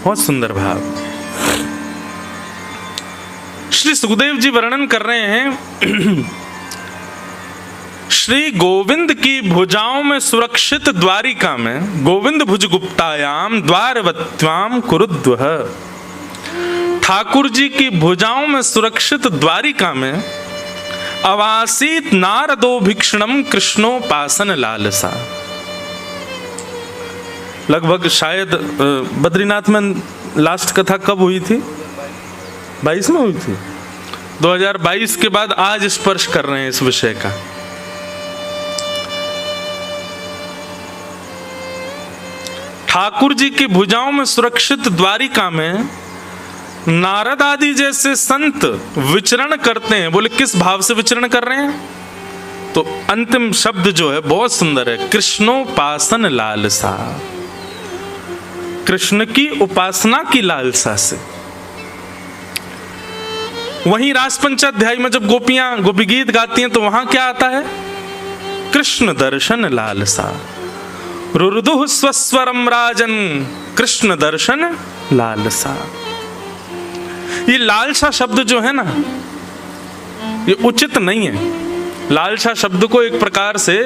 बहुत सुंदर भाव। श्री सुखदेव जी वर्णन कर रहे हैं श्री गोविंद की भुजाओं में सुरक्षित द्वारिका में गोविंद भुज गुप्तायाम द्वारवत्याम कुरुद्वः। ठाकुर जी की भुजाओं में सुरक्षित द्वारिका में अवासीत नारदो भिक्षणम कृष्णोपासन लालसा। लगभग शायद बद्रीनाथ में लास्ट कथा कब हुई थी? 22 में हुई थी। 2022 के बाद आज स्पर्श कर रहे हैं इस विषय का। ठाकुर जी की भुजाओं में सुरक्षित द्वारिका में नारद आदि जैसे संत विचरण करते हैं। बोले किस भाव से विचरण कर रहे हैं? तो अंतिम शब्द जो है बहुत सुंदर है, कृष्णोपासन लालसा। कृष्ण की उपासना की लालसा से। वहीं रास पंचाध्याय में जब गोपियां गोपी गीत गाती हैं तो वहां क्या आता है? कृष्ण दर्शन लालसा। रुरुदुः स्वस्वरम राजन कृष्ण दर्शन लालसा। ये लालसा शब्द जो है ना, ये उचित नहीं है। लालसा शब्द को एक प्रकार से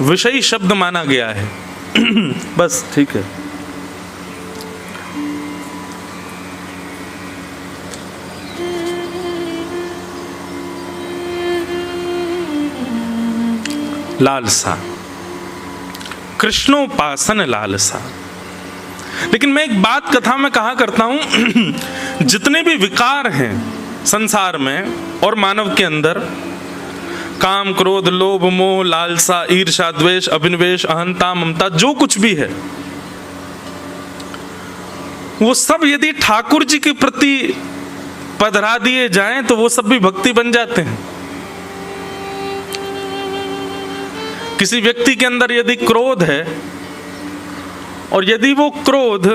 विषयी शब्द माना गया है। बस ठीक है। लालसा, कृष्णोपासन लालसा। लेकिन मैं एक बात कथा में कहा करता हूं, जितने भी विकार हैं संसार में और मानव के अंदर, काम क्रोध लोभ मोह लालसा ईर्ष्या द्वेष अभिनिवेश अहंता ममता, जो कुछ भी है वो सब यदि ठाकुर जी के प्रति पधरा दिए जाएं तो वो सब भी भक्ति बन जाते हैं। किसी व्यक्ति के अंदर यदि क्रोध है और यदि वो क्रोध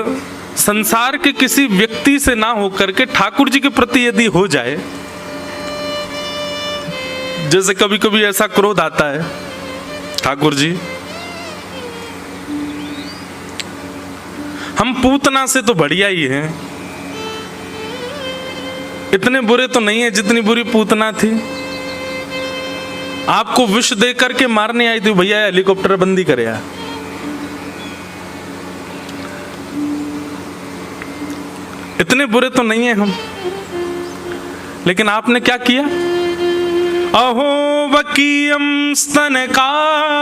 संसार के किसी व्यक्ति से ना होकर के ठाकुर जी के प्रति यदि हो जाए, जैसे कभी कभी ऐसा क्रोध आता है, ठाकुर जी हम पूतना से तो बढ़िया ही हैं, इतने बुरे तो नहीं है जितनी बुरी पूतना थी। आपको विष दे करके मारने आई थी, भैया हेलीकॉप्टर बंदी करे यार। इतने बुरे तो नहीं है हम, लेकिन आपने क्या किया? अहो वकीयम स्तन कालकूटम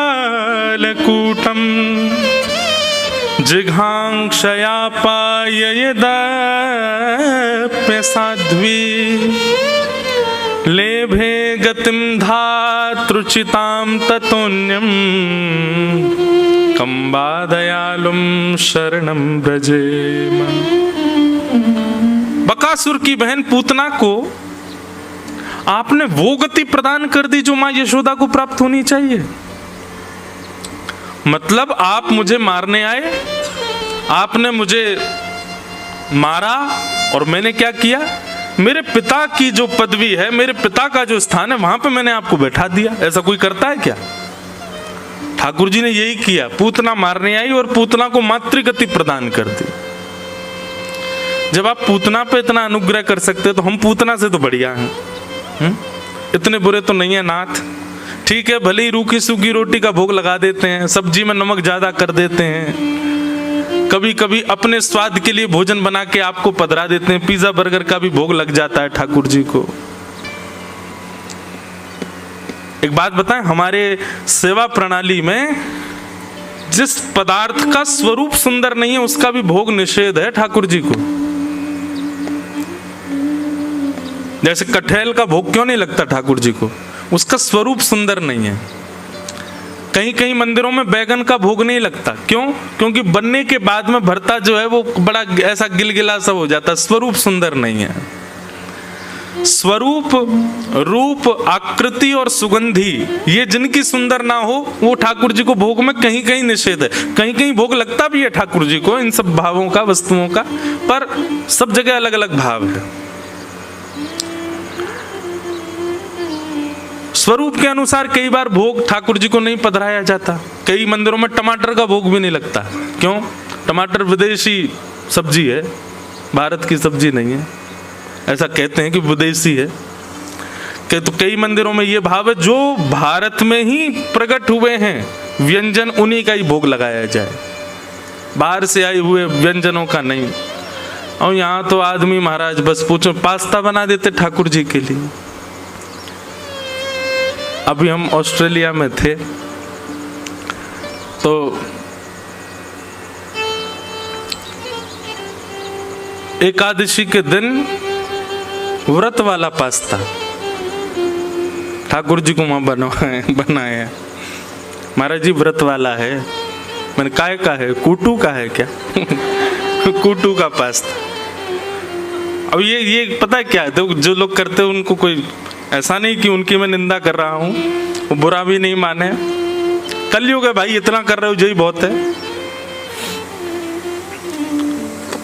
जिघांक्षया पाययदाप्य साध्वी लेभे गतिम धातृचिताम ततोन्यम कंबा दयालुम शरणम ब्रजेम। बकासुर की बहन पूतना को आपने वो गति प्रदान कर दी जो मां यशोदा को प्राप्त होनी चाहिए। मतलब आप मुझे मारने आए, आपने मुझे मारा और मैंने क्या किया? मेरे पिता की जो पदवी है, मेरे पिता का जो स्थान है, वहां पे मैंने आपको बैठा दिया। ऐसा कोई करता है क्या? ठाकुर जी ने यही किया। पूतना मारने आई और पूतना को मातृगति प्रदान कर दी। जब आप पूतना पे इतना अनुग्रह कर सकते तो हम पूतना से तो बढ़िया हैं। इतने बुरे तो नहीं है नाथ। ठीक है, भले ही रूखी सूखी रोटी का भोग लगा देते हैं, सब्जी में नमक ज्यादा कर देते हैं, कभी कभी अपने स्वाद के लिए भोजन बना के आपको पधरा देते हैं, पिज्जा बर्गर का भी भोग लग जाता है ठाकुर जी को। एक बात बताएं, हमारे सेवा प्रणाली में जिस पदार्थ का स्वरूप सुंदर नहीं है उसका भी भोग निषेध है ठाकुर जी को। जैसे कटहल का भोग क्यों नहीं लगता ठाकुर जी को? उसका स्वरूप सुंदर नहीं है। कहीं कहीं मंदिरों में बैगन का भोग नहीं लगता, क्यों? क्योंकि बनने के बाद में भरता जो है वो बड़ा ऐसा गिलगिला सा हो जाता, स्वरूप सुंदर नहीं है। स्वरूप, रूप, आकृति और सुगंधी ये जिनकी सुंदर ना हो वो ठाकुर जी को भोग में कहीं कहीं निषेध है। कहीं कहीं भोग लगता भी है ठाकुर जी को इन सब भावों का, वस्तुओं का, पर सब जगह अलग अलग भाव है। स्वरूप के अनुसार कई बार भोग ठाकुर जी को नहीं पधराया जाता। कई मंदिरों में टमाटर का भोग भी नहीं लगता। क्यों? टमाटर विदेशी सब्जी है, भारत की सब्जी नहीं है, ऐसा कहते हैं कि विदेशी है। कि तो कई मंदिरों में ये भाव है जो भारत में ही प्रकट हुए हैं व्यंजन उन्हीं का ही भोग लगाया जाए, बाहर से आए हुए व्यंजनों का नहीं। और यहाँ तो आदमी महाराज बस पूछो पास्ता बना देते ठाकुर जी के लिए। अभी हम ऑस्ट्रेलिया में थे तो एकादशी के दिन व्रत वाला पास्ता ठाकुर जी को वहां बनाया। महाराज जी व्रत वाला है। मैंने काय का है? कूटू का है क्या? कूटू का पास्ता। अब ये पता है क्या है, तो जो लोग करते हैं उनको कोई ऐसा नहीं कि उनकी मैं निंदा कर रहा हूं, वो बुरा भी नहीं माने। कलयुग है भाई, इतना कर रहे हो यही बहुत है।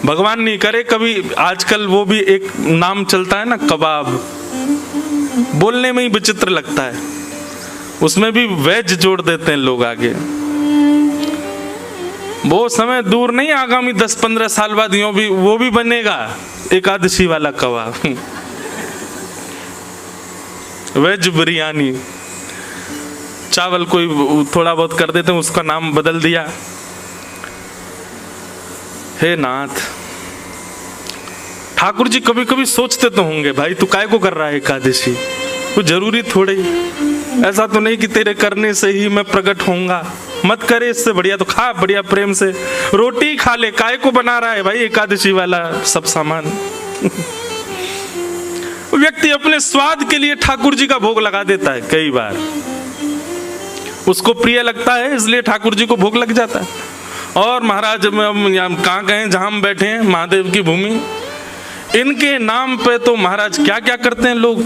भगवान नहीं करे कभी। आजकल वो भी एक नाम चलता है ना, कबाब, बोलने में ही विचित्र लगता है, उसमें भी वेज जोड़ देते हैं लोग आगे। वो समय दूर नहीं, आगामी 10-15 साल बाद वो भी बनेगा एकादशी वाला कबाब, वेज बिरयानी। चावल कोई थोड़ा बहुत कर देते हैं, उसका नाम बदल दिया। हे नाथ, ठाकुर जी कभी कभी सोचते तो होंगे भाई तू काय को कर रहा है एकादशी, वो जरूरी थोड़े, ऐसा तो नहीं कि तेरे करने से ही मैं प्रकट होऊंगा, मत करे, इससे बढ़िया तो खा, बढ़िया प्रेम से रोटी खा ले, काय को बना रहा है भाई एकादशी वाला सब सामान। व्यक्ति अपने स्वाद के लिए ठाकुर जी का भोग लगा देता है, कई बार उसको प्रिय लगता है इसलिए ठाकुर जी को भोग लग जाता है। और महाराज हम कहाँ गए, जहां हम बैठे हैं महादेव की भूमि, इनके नाम पे तो महाराज क्या क्या करते हैं लोग।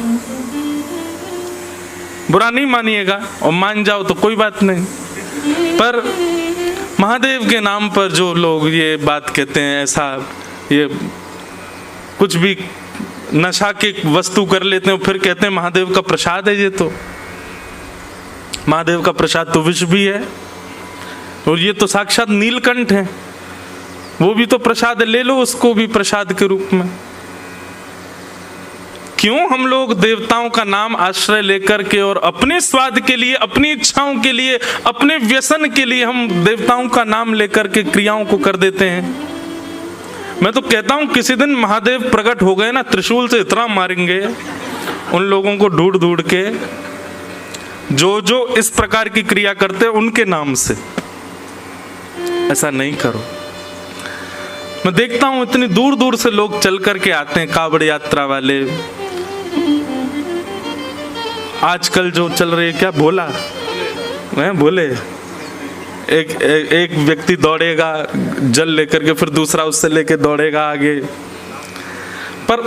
बुरा नहीं मानिएगा, और मान जाओ तो कोई बात नहीं, पर महादेव के नाम पर जो लोग ये बात कहते हैं, ऐसा ये कुछ भी नशा की वस्तु कर लेते हैं, फिर कहते हैं महादेव का प्रसाद है। ये तो महादेव का प्रसाद तो विष भी है, और ये तो साक्षात नीलकंठ है, वो भी तो प्रसाद है, ले लो उसको भी प्रसाद के रूप में। क्यों हम लोग देवताओं का नाम आश्रय लेकर के और अपने स्वाद के लिए, अपनी इच्छाओं के लिए, अपने व्यसन के लिए हम देवताओं का नाम लेकर के क्रियाओं को कर देते हैं। मैं तो कहता हूं किसी दिन महादेव प्रकट हो गए ना, त्रिशूल से इतना मारेंगे उन लोगों को ढूंढ ढूंढ के जो जो इस प्रकार की क्रिया करते हैं उनके नाम से। ऐसा नहीं करो। मैं देखता हूं इतनी दूर दूर से लोग चल करके आते हैं, कावड़ यात्रा वाले। आजकल जो चल रही है क्या, भोला बोले, एक व्यक्ति दौड़ेगा जल लेकर के, फिर दूसरा उससे लेके दौड़ेगा आगे। पर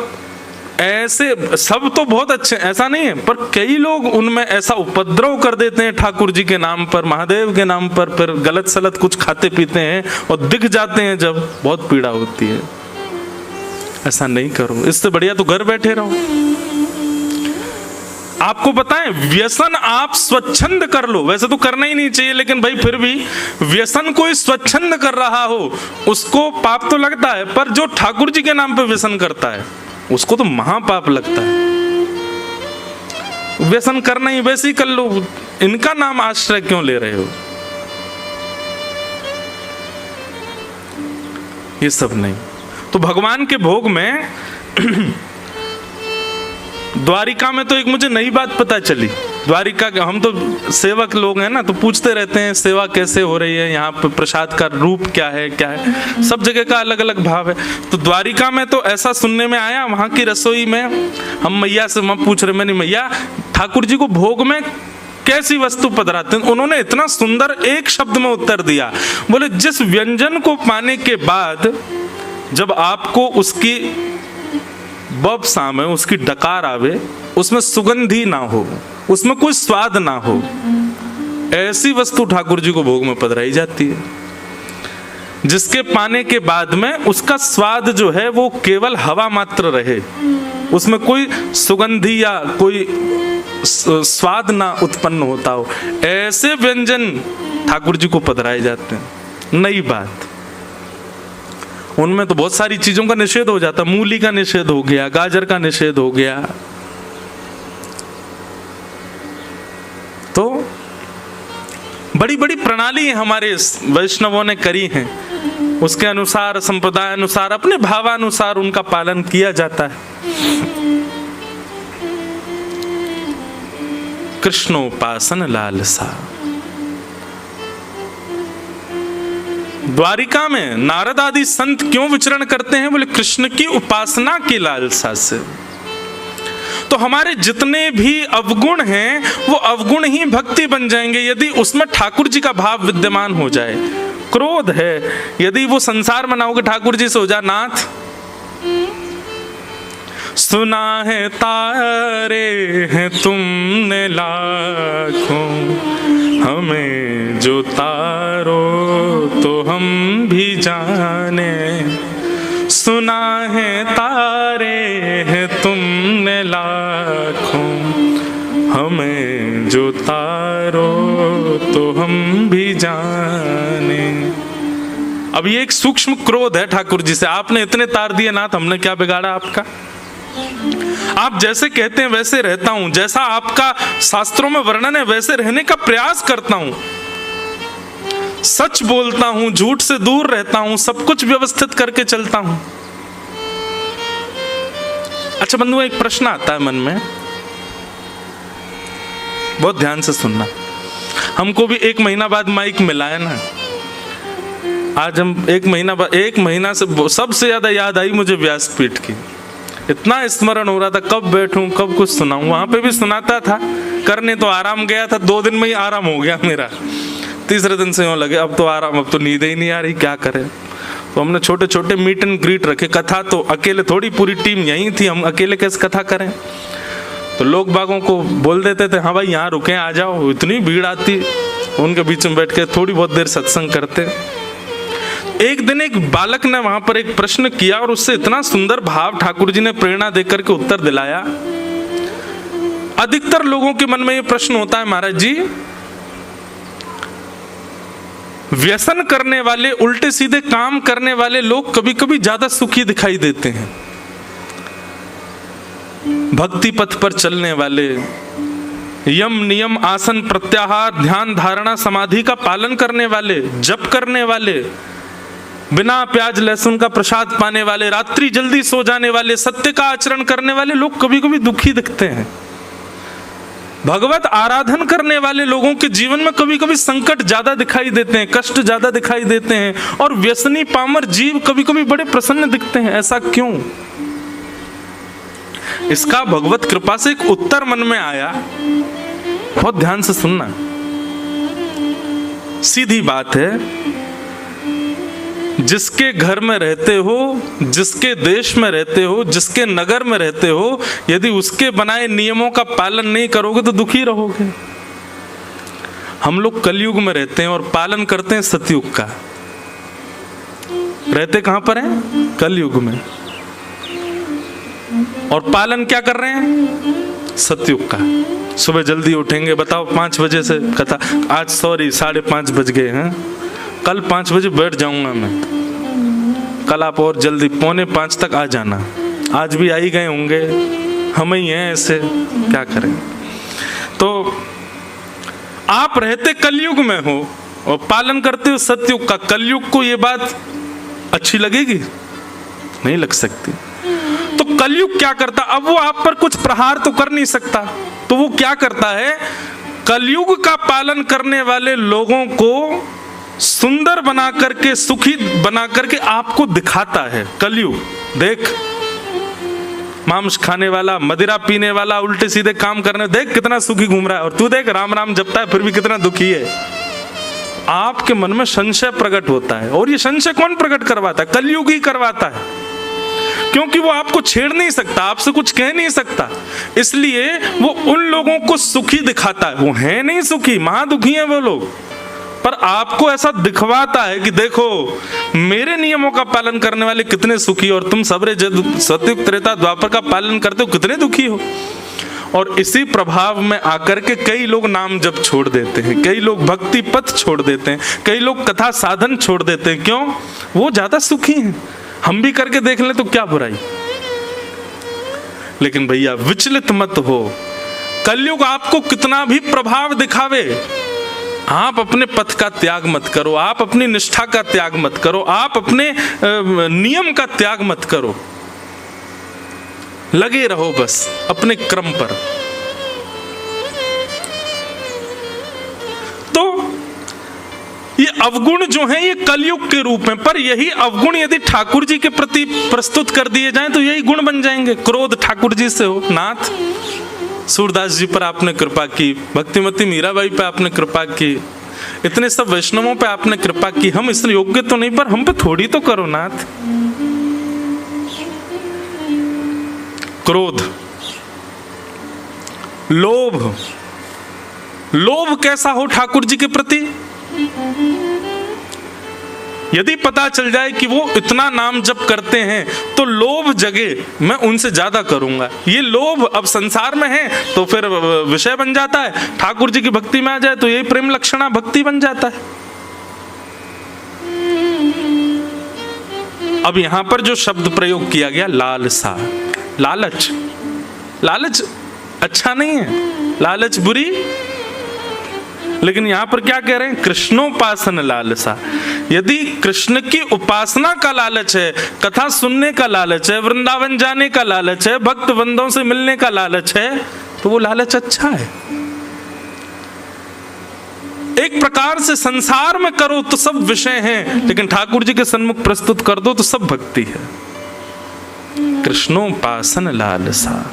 ऐसे सब तो बहुत अच्छे, ऐसा नहीं है, पर कई लोग उनमें ऐसा उपद्रव कर देते हैं ठाकुर जी के नाम पर, महादेव के नाम पर, फिर गलत सलत कुछ खाते पीते हैं और दिख जाते हैं जब, बहुत पीड़ा होती है। ऐसा नहीं करो, इससे बढ़िया तो घर बैठे रहो। आपको पता है व्यसन आप स्वच्छंद कर लो, वैसे तो करना ही नहीं चाहिए, लेकिन भाई फिर भी व्यसन कोई स्वच्छंद कर रहा हो उसको पाप तो लगता है, पर जो ठाकुर जी के नाम पे व्यसन करता है उसको तो महापाप लगता है। व्यसन करना ही वैसे ही कर लो, इनका नाम आश्रय क्यों ले रहे हो? ये सब नहीं। तो भगवान के भोग में द्वारिका में तो एक मुझे नई बात पता चली। द्वारिका के हम तो सेवक लोग हैं ना, तो पूछते रहते हैं सेवा कैसे हो रही है, यहाँ पे प्रसाद का रूप क्या है, क्या है, सब जगह का अलग अलग भाव है। तो द्वारिका में तो ऐसा सुनने में आया, वहाँ की रसोई में हम मैया से पूछ रहे, मैंने मैया ठाकुर जी को भोग में कैसी वस्तु पधराते हैं? उन्होंने इतना सुंदर एक शब्द में उत्तर दिया, बोले जिस व्यंजन को पाने के बाद जब आपको उसकी बब सामे, उसकी डकार आवे, उसमें सुगंधी ना हो, उसमें कोई स्वाद ना हो, ऐसी वस्तु ठाकुर जी को भोग में पधराई जाती है, जिसके पाने के बाद में उसका स्वाद जो है वो केवल हवा मात्र रहे, उसमें कोई सुगंधी या कोई स्वाद ना उत्पन्न होता हो, ऐसे व्यंजन ठाकुर जी को पधराए जाते हैं। नई बात, उनमें तो बहुत सारी चीजों का निषेध हो जाता, मूली का निषेध हो गया, गाजर का निषेध हो गया। तो बड़ी बड़ी प्रणाली हमारे वैष्णवों ने करी हैं, उसके अनुसार, संप्रदाय अनुसार, अपने भावानुसार उनका पालन किया जाता है। कृष्णोपासन लालसा। द्वारिका में नारद आदि संत क्यों विचरण करते हैं? बोले कृष्ण की उपासना की लालसा से। तो हमारे जितने भी अवगुण हैं वो अवगुण ही भक्ति बन जाएंगे यदि उसमें ठाकुर जी का भाव विद्यमान हो जाए। क्रोध है, यदि वो संसार मनाओगे ठाकुर जी से हो जाए नाथ, सुना है तारे हैं तुमने लाखों, हमें जो तारो तो हम भी जाने। सुना है तारे हैं तुमने लाखों, हमें जो तारो तो हम भी जाने। अब ये एक सूक्ष्म क्रोध है ठाकुर जी से, आपने इतने तार दिए नाथ, हमने क्या बिगाड़ा आपका? आप जैसे कहते हैं वैसे रहता हूं, जैसा आपका शास्त्रों में वर्णन है वैसे रहने का प्रयास करता हूं, सच बोलता हूं, झूठ से दूर रहता हूं, सब कुछ व्यवस्थित करके चलता हूं। अच्छा बंधुओं, एक प्रश्न आता है मन में, बहुत ध्यान से सुनना। हमको भी 1 महीना बाद माइक मिला है ना, आज हम 1 महीना बाद, 1 महीना से सबसे ज्यादा याद आई मुझे व्यासपीठ की। इतना स्मरण हो रहा था कब बैठूं, कब कुछ सुनाऊं। वहां पे भी सुनाता था, करने तो आराम गया था, 2 दिन में ही आराम हो गया मेरा। तीसरे दिन से यूं लगे अब तो आराम, अब तो नींद ही नहीं आ रही, क्या करें। तो हमने छोटे छोटे मीट एंड ग्रीट रखे। कथा तो अकेले थोड़ी, पूरी टीम यहीं थी, हम अकेले कैसे कथा करें। तो लोग बागों को बोल देते थे हाँ भाई यहाँ रुके, आ जाओ। इतनी भीड़ आती, उनके बीच में बैठ के थोड़ी बहुत देर सत्संग करते। एक दिन एक बालक ने वहां पर एक प्रश्न किया और उससे इतना सुंदर भाव ठाकुर जी ने प्रेरणा देकर के उत्तर दिलाया। अधिकतर लोगों के मन में ये प्रश्न होता है महाराज जी, व्यसन करने वाले, उल्टे सीधे काम करने वाले लोग कभी कभी ज्यादा सुखी दिखाई देते हैं। भक्ति पथ पर चलने वाले, यम नियम आसन प्रत्याहार ध्यान धारणा समाधि का पालन करने वाले, जप करने वाले, बिना प्याज लहसुन का प्रसाद पाने वाले, रात्रि जल्दी सो जाने वाले, सत्य का आचरण करने वाले लोग कभी कभी दुखी दिखते हैं। भगवत आराधन करने वाले लोगों के जीवन में कभी कभी संकट ज्यादा दिखाई देते हैं, कष्ट ज्यादा दिखाई देते हैं, और व्यसनी पामर जीव कभी कभी बड़े प्रसन्न दिखते हैं। ऐसा क्यों? इसका भगवत कृपा से एक उत्तर मन में आया, बहुत ध्यान से सुनना। सीधी बात है, जिसके घर में रहते हो, जिसके देश में रहते हो, जिसके नगर में रहते हो, यदि उसके बनाए नियमों का पालन नहीं करोगे तो दुखी रहोगे। हम लोग कलयुग में रहते हैं और पालन करते हैं सतयुग का। रहते कहां पर हैं? कलयुग में। और पालन क्या कर रहे हैं? सतयुग का। सुबह जल्दी उठेंगे, बताओ 5 बजे से कथा, आज सॉरी 5:30 बज गए हैं, कल 5 बजे बैठ जाऊंगा मैं। कल आप और जल्दी 4:45 तक आ जाना। आज भी आ ही गए होंगे, हम ही हैं ऐसे, क्या करें। तो आप रहते कलयुग में हो और पालन करते हो सतयुग का। कलयुग को ये बात अच्छी लगेगी? नहीं लग सकती। तो कलयुग क्या करता? अब वो आप पर कुछ प्रहार तो कर नहीं सकता, तो वो क्या करता है? कलयुग का पालन करने वाले लोगों को सुंदर बना करके, सुखी बना करके आपको दिखाता है। कलयुग देख, मांस खाने वाला, मदिरा पीने वाला, उल्टे सीधे काम करने, देख कितना सुखी घूम रहा है, और तू देख राम राम जपता है फिर भी कितना दुखी है। आपके मन में संशय प्रकट होता है, और ये संशय कौन प्रकट करवाता है? कलयुग ही करवाता है, क्योंकि वो आपको छेड़ नहीं सकता, आपसे कुछ कह नहीं सकता, इसलिए वो उन लोगों को सुखी दिखाता है। वो है नहीं सुखी, महादुखी हैं वो लोग, पर आपको ऐसा दिखवाता है कि देखो मेरे नियमों का पालन करने वाले कितने सुखी, और तुम सबरे सतयुग त्रेता द्वापर का पालन करते हो कितने दुखी हो। और इसी प्रभाव में आकर के कई लोग नाम जप छोड़ देते हैं, कई लोग भक्ति पथ छोड़ देते हैं, कई लोग कथा साधन छोड़ देते हैं। क्यों? वो ज्यादा सुखी हैं। हम भी करके देख लें तो क्या बुराई। लेकिन भैया विचलित मत हो, कलयुग आपको कितना भी प्रभाव दिखावे, आप अपने पथ का त्याग मत करो, आप अपनी निष्ठा का त्याग मत करो, आप अपने नियम का त्याग मत करो। लगे रहो बस अपने क्रम पर। तो ये अवगुण जो हैं ये कलयुग के रूप में, पर यही अवगुण यदि ठाकुर जी के प्रति प्रस्तुत कर दिए जाएं तो यही गुण बन जाएंगे। क्रोध ठाकुर जी से हो, नाथ सूरदास जी पर आपने कृपा की, भक्तिमती मीराबाई पे आपने कृपा की, इतने सब वैष्णवों पे आपने कृपा की, हम इस योग्य तो नहीं पर हम पे थोड़ी तो करो नाथ। क्रोध, लोभ, लोभ कैसा हो ठाकुर जी के प्रति? यदि पता चल जाए कि वो इतना नाम जप करते हैं तो लोभ जगे, मैं उनसे ज्यादा करूंगा। ये लोभ अब संसार में है तो फिर विषय बन जाता है, ठाकुर जी की भक्ति में आ जाए तो ये प्रेम लक्षणा भक्ति बन जाता है। अब यहां पर जो शब्द प्रयोग किया गया लालसा, लालच, लालच अच्छा नहीं है, लालच बुरी। लेकिन यहां पर क्या कह रहे हैं? कृष्णोपासन लालसा। यदि कृष्ण की उपासना का लालच है, कथा सुनने का लालच है, वृंदावन जाने का लालच है, भक्त बंदों से मिलने का लालच है, तो वो लालच अच्छा है। एक प्रकार से संसार में करो तो सब विषय हैं, लेकिन ठाकुर जी के सन्मुख प्रस्तुत कर दो तो सब भक्ति है। कृष्णोपासन लालसा।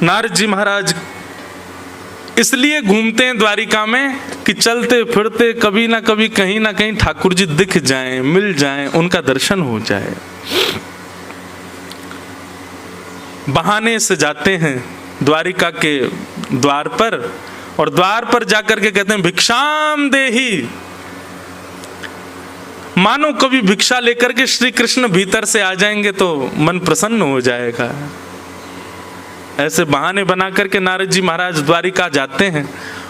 नारद जी महाराज इसलिए घूमते हैं द्वारिका में कि चलते फिरते कभी ना कभी कहीं ना कहीं ठाकुर जी दिख जाएं, मिल जाएं, उनका दर्शन हो जाए। बहाने से जाते हैं द्वारिका के द्वार पर, और द्वार पर जाकर के कहते हैं भिक्षाम देहि। मानो कभी भिक्षा लेकर के श्री कृष्ण भीतर से आ जाएंगे तो मन प्रसन्न हो जाएगा। ऐसे बहाने बना करके नारद जी महाराज द्वारिका जाते हैं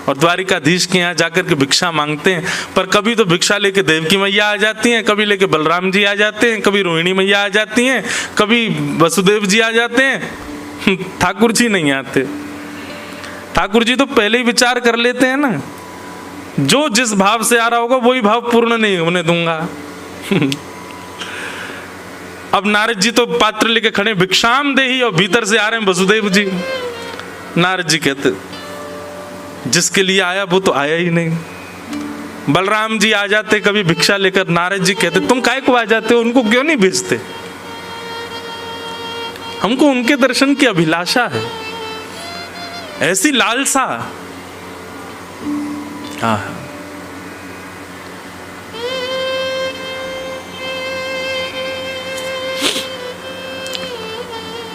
और द्वारिकाधीश के यहाँ जाकर के भिक्षा मांगते हैं। पर कभी तो भिक्षा लेके देवकी मैया आ जाती हैं, कभी लेके बलराम जी आ जाते हैं, कभी रोहिणी मैया आ जाती हैं, कभी वसुदेव जी आ जाते हैं, ठाकुर जी नहीं आते। ठाकुर जी तो पहले ही विचार कर लेते हैं ना, जो जिस भाव से आ रहा होगा वही भाव पूर्ण नहीं होने दूंगा। अब नारद जी तो पात्र लेके खड़े भिक्षाम देहि, और भीतर से आ रहे हैं वसुदेव जी। नारद जी कहते जिसके लिए आया वो तो आया ही नहीं। बलराम जी आ जाते कभी भिक्षा लेकर, नारद जी कहते तुम काहे को आ जाते हो, उनको क्यों नहीं भेजते? हमको उनके दर्शन की अभिलाषा है, ऐसी लालसा।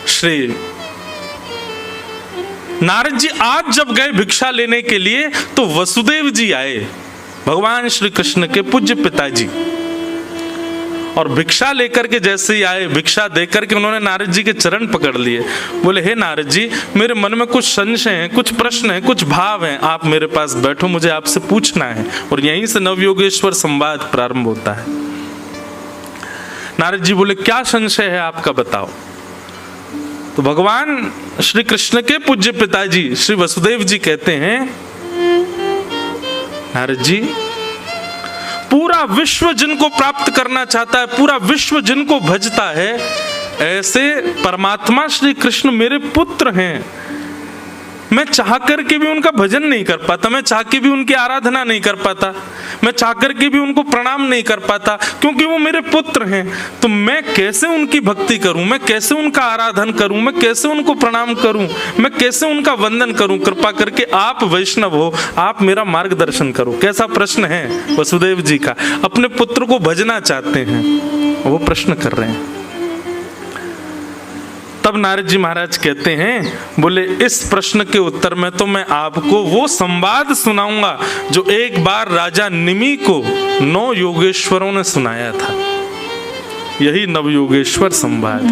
श्री नारद जी आज जब गए भिक्षा लेने के लिए तो वसुदेव जी आए, भगवान श्री कृष्ण के पूज्य पिताजी, और भिक्षा लेकर के जैसे ही आए, भिक्षा देकर के उन्होंने नारद जी के चरण पकड़ लिए। बोले हे नारद जी, मेरे मन में कुछ संशय हैं, कुछ प्रश्न हैं, कुछ भाव हैं, आप मेरे पास बैठो, मुझे आपसे पूछना है। और यहीं से नवयोगेश्वर संवाद प्रारंभ होता है। नारद जी बोले क्या संशय है आपका, बताओ। तो भगवान श्री कृष्ण के पूज्य पिताजी श्री वसुदेव जी कहते हैं नारद जी, पूरा विश्व जिनको प्राप्त करना चाहता है, पूरा विश्व जिनको भजता है, ऐसे परमात्मा श्री कृष्ण मेरे पुत्र हैं। मैं चाह करके भी उनका भजन नहीं कर पाता, मैं चाह के भी उनकी आराधना नहीं कर पाता, मैं चाह करके भी उनको प्रणाम नहीं कर पाता, क्योंकि वो मेरे पुत्र हैं। तो मैं कैसे उनकी भक्ति करूं, मैं कैसे उनका आराधन करूं, मैं कैसे उनको प्रणाम करूं, मैं कैसे उनका वंदन करूं? कृपा करके आप वैष्णव हो, आप मेरा मार्गदर्शन करो। कैसा प्रश्न है वसुदेव जी का, अपने पुत्र को भजना चाहते हैं, वो प्रश्न कर रहे हैं। तब नारद जी महाराज कहते हैं, बोले इस प्रश्न के उत्तर में तो मैं आपको वो संवाद सुनाऊंगा जो एक बार राजा निमि को 9 योगेश्वरों ने सुनाया था। यही नवयोगेश्वर संवाद।